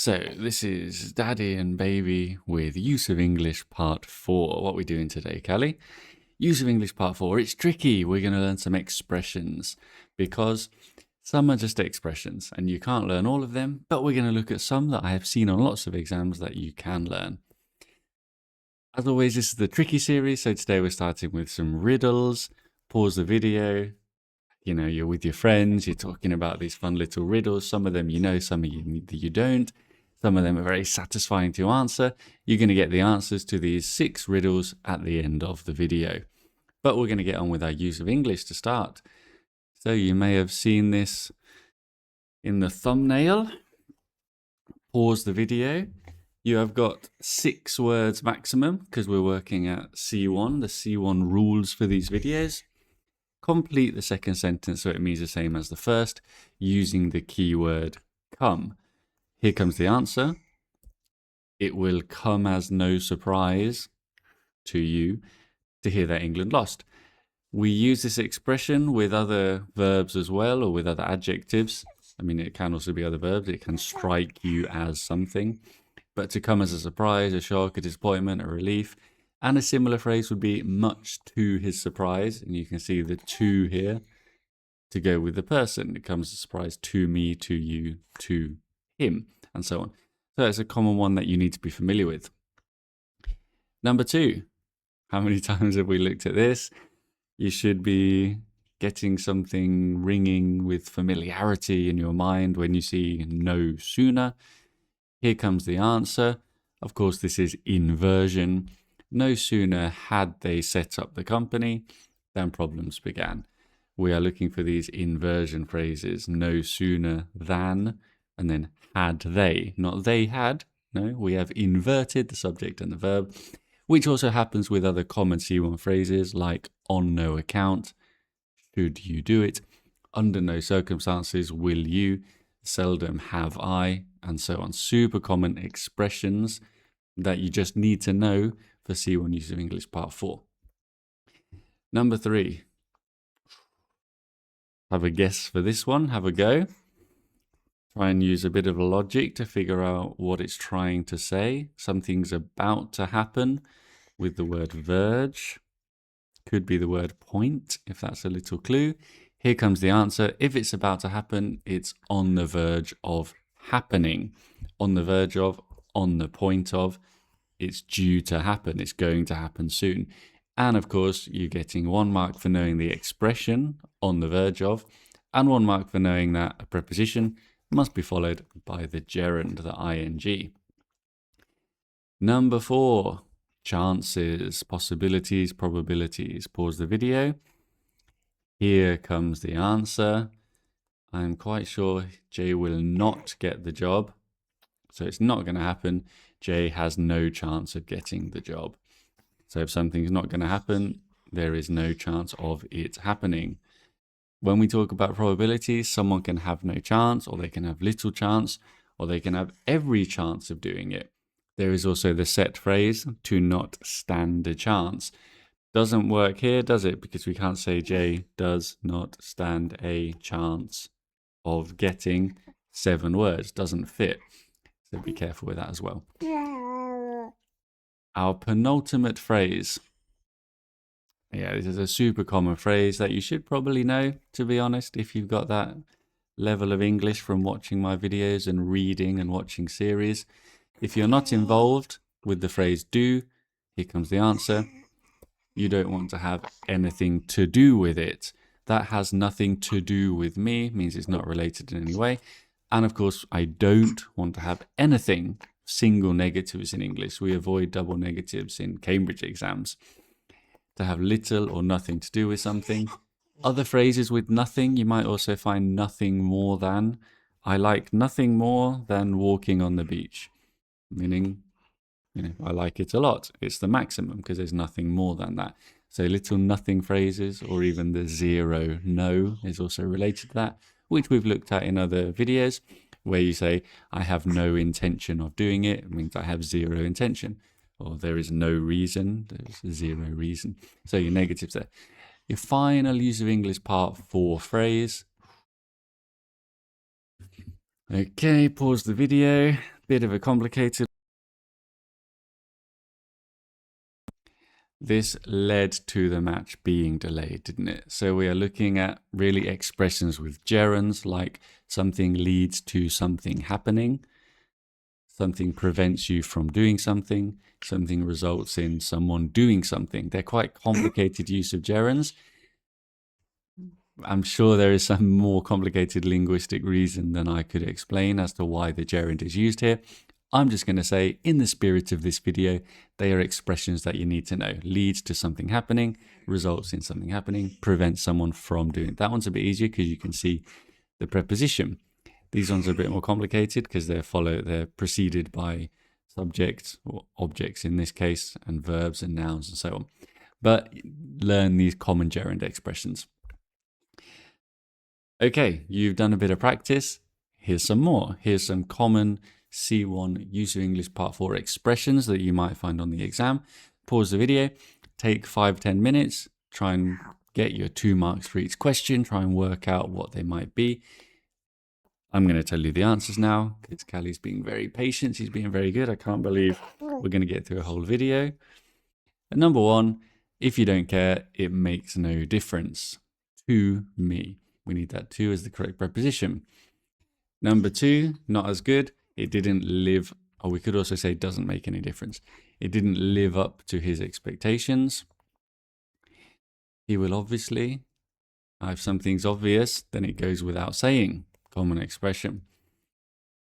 So this is Daddy and Baby with Use of English Part 4. What are we doing today, Callie? Use of English Part 4. It's tricky. We're going to learn some expressions because some are just expressions and you can't learn all of them, but we're going to look at some that I have seen on lots of exams that you can learn. As always, this is the tricky series, so today we're starting with some riddles. Pause the video. You know, you're with your friends, you're talking about these fun little riddles. Some of them you know, some of you don't. Some of them are very satisfying to answer. You're going to get the answers to these 6 riddles at the end of the video. But we're going to get on with our use of English to start. So you may have seen this in the thumbnail. Pause the video. You have got 6 words maximum because we're working at C1, the C1 rules for these videos. Complete the second sentence so it means the same as the first using the keyword come. Here comes the answer. It will come as no surprise to you to hear that England lost. We use this expression with other verbs as well, or with other adjectives. I mean, it can also be other verbs. It can strike you as something. But to come as a surprise, a shock, a disappointment, a relief. And a similar phrase would be much to his surprise. And you can see the to here to go with the person. It comes as a surprise to me, to you, to him, and so on. So it's a common one that you need to be familiar with. Number 2. How many times have we looked at this? You should be getting something ringing with familiarity in your mind when you see no sooner. Here comes the answer. Of course, this is inversion. No sooner had they set up the company than problems began. We are looking for these inversion phrases. No sooner than, and then had they. Not they had. No, we have inverted the subject and the verb, which also happens with other common C1 phrases like on no account, should you do it, under no circumstances will you, seldom have I, and so on. Super common expressions that you just need to know for C1 Use of English Part 4. Number 3. Have a guess for this one. Have a go. Try and use a bit of logic to figure out what it's trying to say. Something's about to happen with the word verge. Could be the word point, if that's a little clue. Here comes the answer. If it's about to happen, it's on the verge of happening. On the verge of, on the point of. It's due to happen. It's going to happen soon. And of course, you're getting 1 mark for knowing the expression on the verge of, and 1 mark for knowing that a preposition must be followed by the gerund, the ing. Number 4, chances, possibilities, probabilities. Pause the video. Here comes the answer. I'm quite sure Jay will not get the job. So it's not going to happen. Jay has no chance of getting the job. So if something's not going to happen, there is no chance of it happening. When we talk about probabilities, someone can have no chance, or they can have little chance, or they can have every chance of doing it. There is also the set phrase, to not stand a chance. Doesn't work here, does it? Because we can't say Jay does not stand a chance of getting 7 words. Doesn't fit. So be careful with that as well. Our penultimate phrase. Yeah, this is a super common phrase that you should probably know, to be honest, if you've got that level of English from watching my videos and reading and watching series. If you're not involved with the phrase do, here comes the answer. You don't want to have anything to do with it. That has nothing to do with me, means it's not related in any way. And of course, I don't want to have anything, single negatives in English. We avoid double negatives in Cambridge exams. To have little or nothing to do with something. Other phrases with nothing, you might also find nothing more than. I like nothing more than walking on the beach. Meaning, I like it a lot. It's the maximum because there's nothing more than that. So little nothing phrases, or even the 0 no is also related to that, which we've looked at in other videos, where you say, I have no intention of doing it. It means I have 0 intention. Or there is no reason, there's 0 reason. So your negatives there. Your final Use of English Part 4 phrase. Okay, pause the video. bit of a complicated. This led to the match being delayed, didn't it? So we are looking at really expressions with gerunds, like something leads to something happening, something prevents you from doing something, something results in someone doing something. They're quite complicated use of gerunds. I'm sure there is some more complicated linguistic reason than I could explain as to why the gerund is used here. I'm just going to say, in the spirit of this video, they are expressions that you need to know. Leads to something happening, results in something happening, prevents someone from doing it. That one's a bit easier because you can see the preposition. These ones are a bit more complicated because they're preceded by subjects or objects in this case, and verbs and nouns and so on. But learn these common gerund expressions. Okay, you've done a bit of practice. Here's some more. Here's some common C1 Use of English Part 4 expressions that you might find on the exam. Pause the video, take 5-10 minutes, try and get your 2 marks for each question, try and work out what they might be. I'm going to tell you the answers now because Callie's being very patient. She's being very good. I can't believe we're going to get through a whole video. And number 1, if you don't care, it makes no difference to me. We need that to as the correct preposition. Number 2, not as good. It didn't live, or we could also say doesn't make any difference. It didn't live up to his expectations. He will obviously. If something's obvious, then it goes without saying. Common expression.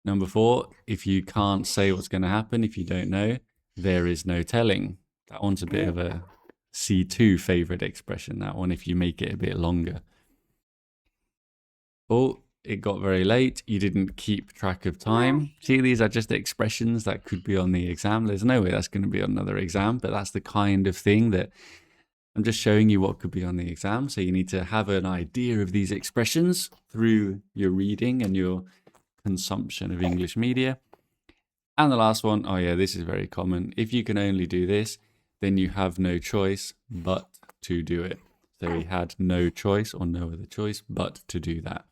Number 4, if you can't say what's going to happen, if you don't know, there is no telling. That one's a bit of a C2 favorite expression, that one, if you make it a bit longer. Oh, it got very late. You didn't keep track of time. See, these are just expressions that could be on the exam. There's no way that's going to be on another exam, but that's the kind of thing that I'm just showing you what could be on the exam. So you need to have an idea of these expressions through your reading and your consumption of English media. And the last one, oh yeah, this is very common. If you can only do this, then you have no choice but to do it. So he had no choice or no other choice but to do that.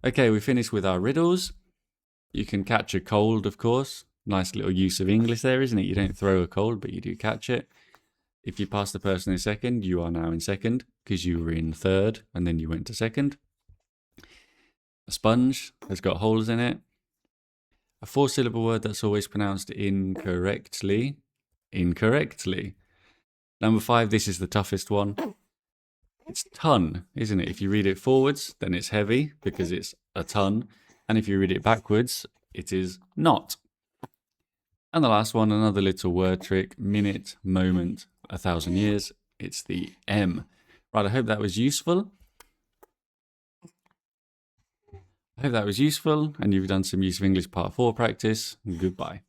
Okay, we finished with our riddles. You can catch a cold, of course. Nice little use of English there, isn't it? You don't throw a cold, but you do catch it. If you pass the person in second, you are now in second because you were in third and then you went to second. A sponge has got holes in it. A 4-syllable word that's always pronounced incorrectly. Incorrectly. Number 5, this is the toughest one. It's ton, isn't it? If you read it forwards, then it's heavy because it's a ton. And if you read it backwards, it is not. And the last one, another little word trick, minute, moment, 1,000 years. It's the M. Right, I hope that was useful. And you've done some Use of English Part 4 practice. Goodbye.